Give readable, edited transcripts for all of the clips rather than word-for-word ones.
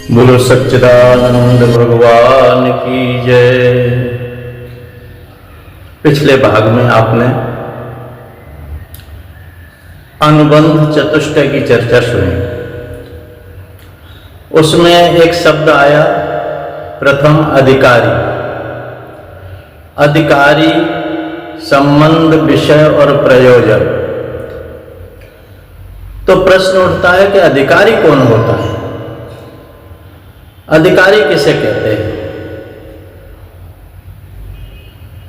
बोलो सच्चिदानंद भगवान की जय। पिछले भाग में आपने अनुबंध चतुष्टय की चर्चा सुनी। उसमें एक शब्द आया, प्रथम अधिकारी। अधिकारी संबंध, विषय और प्रयोजन। तो प्रश्न उठता है कि अधिकारी कौन होता है? अधिकारी किसे कहते हैं?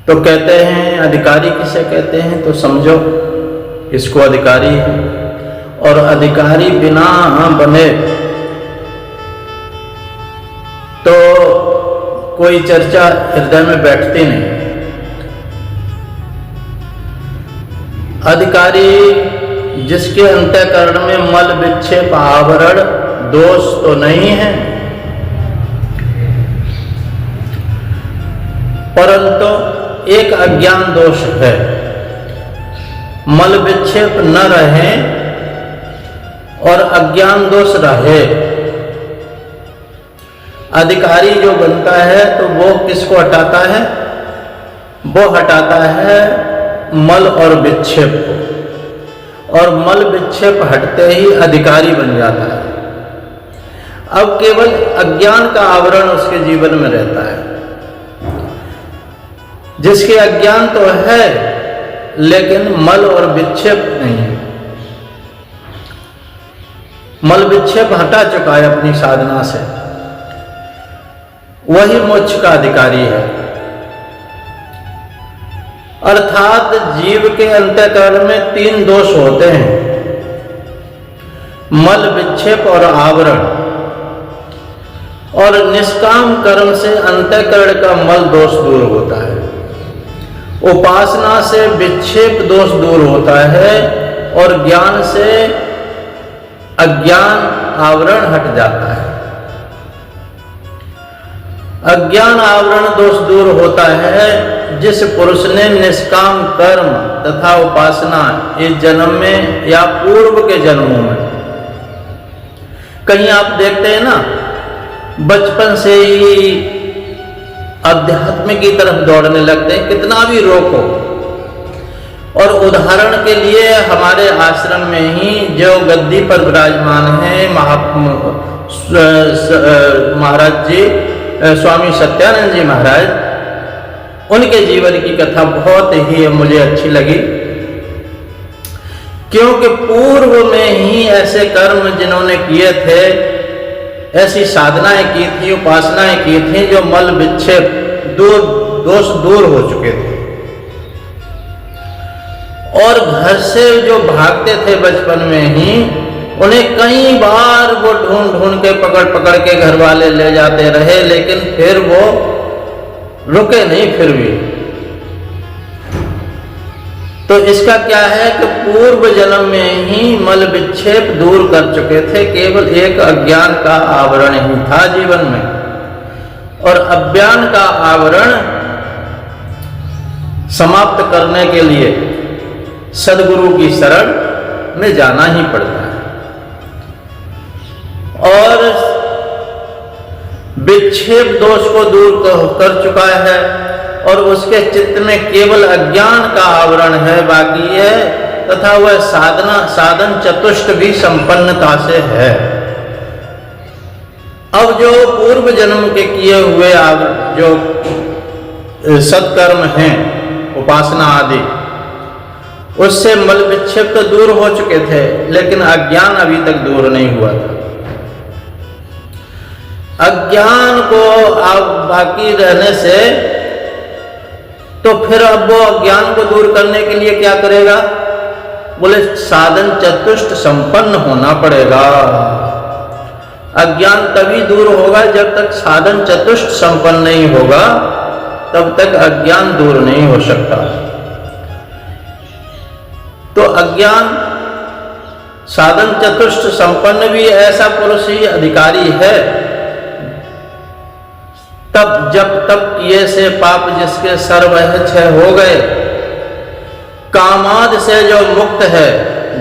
तो कहते हैं अधिकारी किसे कहते हैं, तो समझो इसको अधिकारी है। और अधिकारी बिना बने तो कोई चर्चा हृदय में बैठती नहीं। अधिकारी जिसके अंतःकरण में मल, विक्षेप, आवरण, दोष तो नहीं है, परंतु एक अज्ञान दोष है। मल विक्षेप न रहे और अज्ञान दोष रहे। अधिकारी जो बनता है तो वो किसको हटाता है? वो हटाता है मल और विक्षेप को, और मल विक्षेप हटते ही अधिकारी बन जाता है। अब केवल अज्ञान का आवरण उसके जीवन में रहता है। जिसके अज्ञान तो है लेकिन मल और विक्षेप नहीं है। मल विक्षेप हटा चुका है अपनी साधना से, वही मोक्ष का अधिकारी है। अर्थात जीव के अंतःकरण में तीन दोष होते हैं, मल, विक्षेप और आवरण। और निष्काम कर्म से अंतःकरण का मल दोष दूर होता है, उपासना से विक्षेप दोष दूर होता है, और ज्ञान से अज्ञान आवरण हट जाता है। अज्ञान आवरण दोष दूर होता है जिस पुरुष ने निष्काम कर्म तथा उपासना इस जन्म में या पूर्व के जन्मों में, कहीं आप देखते हैं ना, बचपन से ही अध्यात्म की तरफ दौड़ने लगते हैं, कितना भी रोको। और उदाहरण के लिए हमारे आश्रम में ही जो गद्दी पर विराजमान है महाराज जी, स्वामी सत्यानंद जी महाराज, उनके जीवन की कथा बहुत ही मुझे अच्छी लगी। क्योंकि पूर्व में ही ऐसे कर्म जिन्होंने किए थे, ऐसी साधनाएं की थी, उपासनाएं की थी, जो मल, विक्षेप, दोष दूर हो चुके थे। और घर से जो भागते थे बचपन में ही, उन्हें कई बार वो ढूंढ के पकड़ के घर वाले ले जाते रहे, लेकिन फिर वो रुके नहीं। फिर भी तो इसका क्या है कि पूर्व जन्म में ही मल विक्षेप दूर कर चुके थे, केवल एक अज्ञान का आवरण ही था जीवन में। और अज्ञान का आवरण समाप्त करने के लिए सद्गुरु की शरण में जाना ही पड़ता है। और विक्षेप दोष को दूर कर चुका है, और उसके चित्त में केवल अज्ञान का आवरण है बाकी है, तथा वह साधन चतुष्ट भी संपन्नता से है। अब जो पूर्व जन्म के किए हुए जो सत्कर्म हैं, उपासना आदि, उससे मल विक्षेप तो दूर हो चुके थे, लेकिन अज्ञान अभी तक दूर नहीं हुआ था। अज्ञान को अब बाकी रहने से तो फिर अब वो अज्ञान को दूर करने के लिए क्या करेगा? बोले साधन चतुष्ट संपन्न होना पड़ेगा। अज्ञान तभी दूर होगा जब तक साधन चतुष्ट संपन्न नहीं होगा, तब तक अज्ञान दूर नहीं हो सकता। तो अज्ञान साधन चतुष्ट संपन्न भी ऐसा पुरुष ही अधिकारी है, तब जब तक किए से पाप जिसके सर्वह क्षय हो गए, कामाद से जो मुक्त है,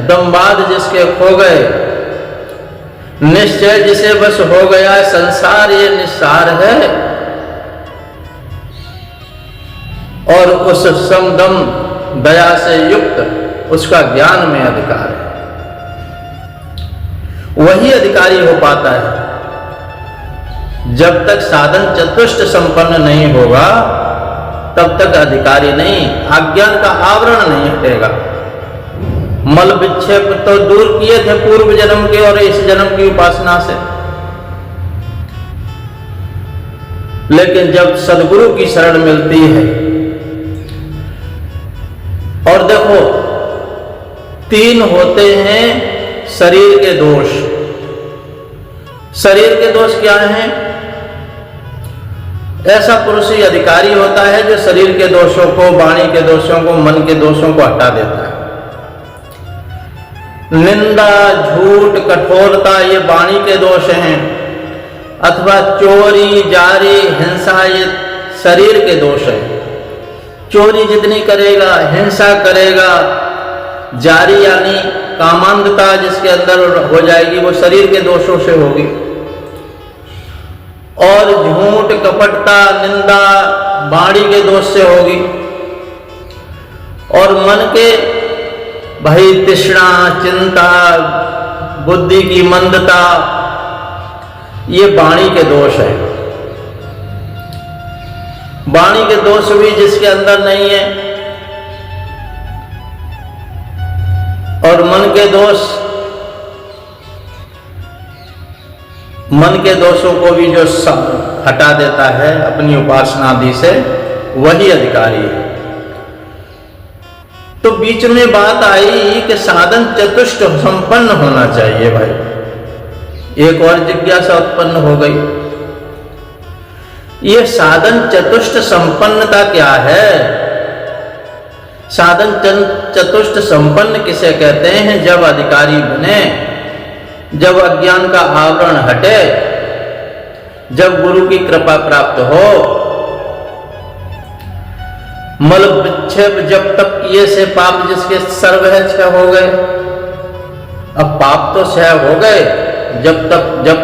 दम्बाद जिसके खो गए, निश्चय जिसे बस हो गया संसार ये निस्सार है, और उस समदम दया से युक्त उसका ज्ञान में अधिकार है, वही अधिकारी हो पाता है। जब तक साधन चतुष्ट संपन्न नहीं होगा तब तक अधिकारी नहीं, अज्ञान का आवरण नहीं हटेगा। मल विक्षेप तो दूर किए थे पूर्व जन्म के और इस जन्म की उपासना से, लेकिन जब सद्गुरु की शरण मिलती है, और देखो तीन होते हैं शरीर के दोष। शरीर के दोष क्या हैं? ऐसा पुरुष ही अधिकारी होता है जो शरीर के दोषों को, वाणी के दोषों को, मन के दोषों को हटा देता है। निंदा, झूठ, कठोरता ये वाणी के दोष हैं, अथवा चोरी, जारी, हिंसा ये शरीर के दोष हैं। चोरी जितनी करेगा, हिंसा करेगा, जारी यानी कामांधता जिसके अंदर हो जाएगी वो शरीर के दोषों से होगी, और झूठ, कपटता, निंदा वाणी के दोष से होगी, और मन के भय, तृष्णा, चिंता, बुद्धि की मंदता ये वाणी के दोष है। वाणी के दोष भी जिसके अंदर नहीं है, और मन के दोषों को भी जो हटा देता है अपनी उपासना आदि से, वही अधिकारी है। तो बीच में बात आई कि साधन चतुष्ट संपन्न होना चाहिए भाई। एक और जिज्ञासा उत्पन्न हो गई, ये साधन चतुष्ट संपन्नता क्या है? साधन चतुष्ट संपन्न किसे कहते हैं? जब अधिकारी बने, जब अज्ञान का आवरण हटे, जब गुरु की कृपा प्राप्त हो, मल विक्षेप जब तक किए से पाप जिसके सर्व है क्षय हो गए। अब पाप तो क्षय हो गए, जब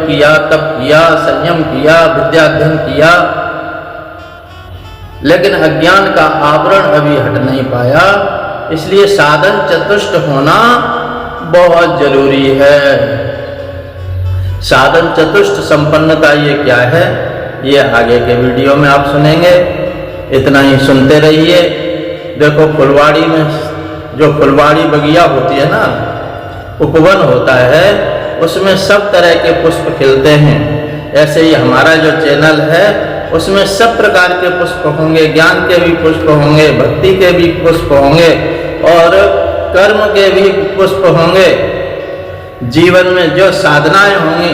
किया तब किया, संयम किया, विद्याध्ययन किया, लेकिन अज्ञान का आवरण अभी हट नहीं पाया। इसलिए साधन चतुष्ट होना बहुत जरूरी है। साधन चतुष्ट संपन्नता ये क्या है, ये आगे के वीडियो में आप सुनेंगे। इतना ही सुनते रहिए। देखो फुलवाड़ी में जो फुलवाड़ी बगिया होती है ना, उपवन होता है, उसमें सब तरह के पुष्प खिलते हैं। ऐसे ही हमारा जो चैनल है उसमें सब प्रकार के पुष्प होंगे, ज्ञान के भी पुष्प होंगे, भक्ति के भी पुष्प होंगे, और कर्म के भी पुष्प होंगे। जीवन में जो साधनाएं होंगी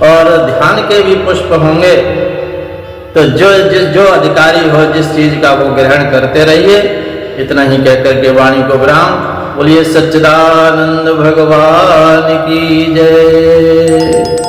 और ध्यान के भी पुष्प होंगे। तो जो अधिकारी हो जिस चीज का वो ग्रहण करते रहिए। इतना ही कहकर के वाणी को विराम। बोलिए सच्चिदानंद भगवान की जय।